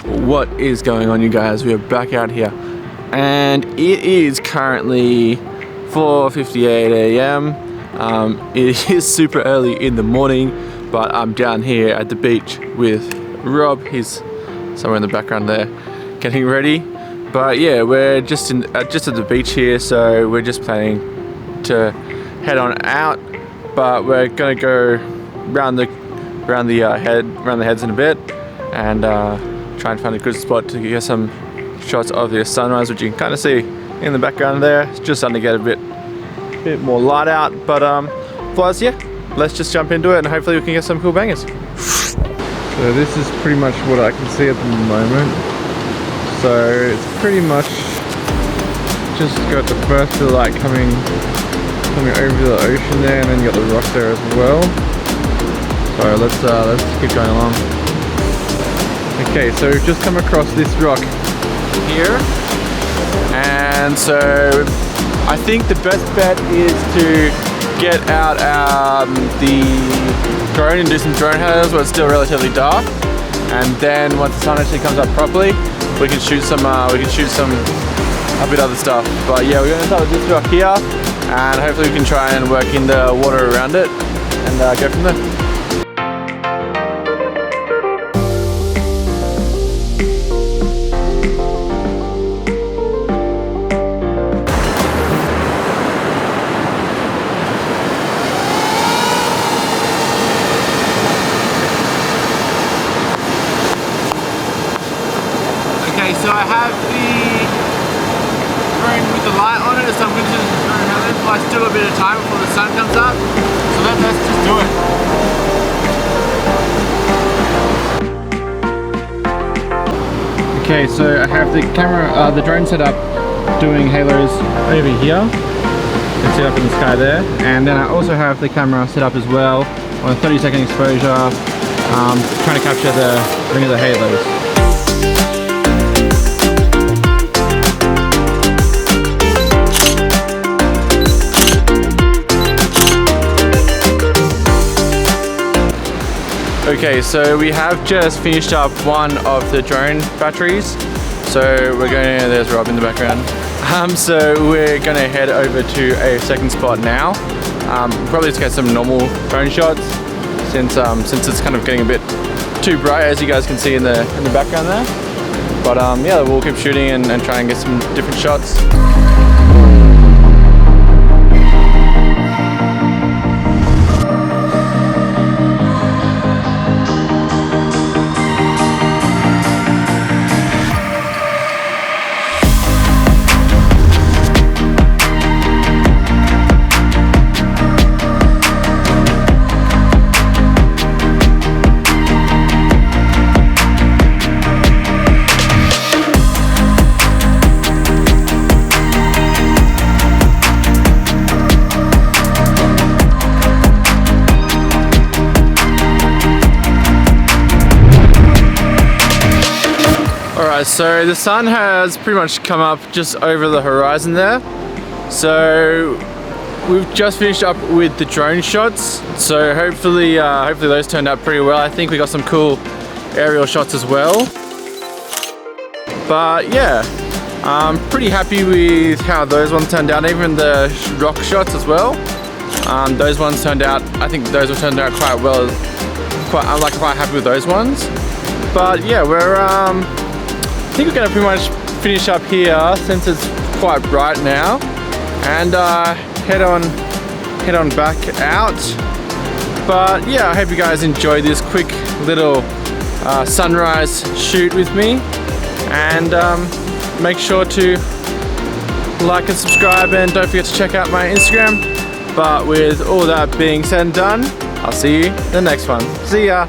What is going on, you guys? We are back out here and it is currently 4:58 a.m. It is super early in the morning, but I'm down here at the beach with Rob. He's somewhere in the background there getting ready. But yeah, we're just at the beach here, so we're just planning to head on out, but we're gonna go round the heads in a bit and try and find a good spot to get some shots of the sunrise, which you can kind of see in the background there. It's just starting to get a bit more light out, but otherwise, yeah, let's just jump into it and hopefully we can get some cool bangers. So this is pretty much what I can see at the moment. So it's pretty much just got the first bit of light coming over the ocean there, and then you got the rocks there as well. So let's keep going along. Okay, so we've just come across this rock here, and so I think the best bet is to get out the drone and do some drone halos while it's still relatively dark, and then once the sun actually comes up properly, we can shoot a bit other stuff. But yeah, we're going to start with this rock here, and hopefully we can try and work in the water around it and go from there. Okay, so I have the drone with the light on it, so I'm going to do the drone halos, but I still got a bit of time before the sun comes up, so let's just do it. Okay, so I have the camera, the drone set up doing halos over here. You can see it up in the sky there, and then I also have the camera set up as well on a 30-second exposure, trying to capture the ring of the halos. Okay, so we have just finished up one of the drone batteries. So we're going, there's Rob in the background. So we're gonna head over to a second spot now. Probably just get some normal drone shots since it's kind of getting a bit too bright, as you guys can see in the background there. But yeah, we'll keep shooting and try and get some different shots. Alright, so the sun has pretty much come up just over the horizon there. So we've just finished up with the drone shots. So hopefully those turned out pretty well. I think we got some cool aerial shots as well. But yeah, I'm pretty happy with how those ones turned out, even the rock shots as well. Those ones turned out, I think those have turned out quite well. I'm quite happy with those ones. But yeah, I think we're going to pretty much finish up here since it's quite bright now, and head on back out. But yeah, I hope you guys enjoyed this quick little sunrise shoot with me, and make sure to like and subscribe, and don't forget to check out my Instagram. But with all that being said and done, I'll see you in the next one. See ya!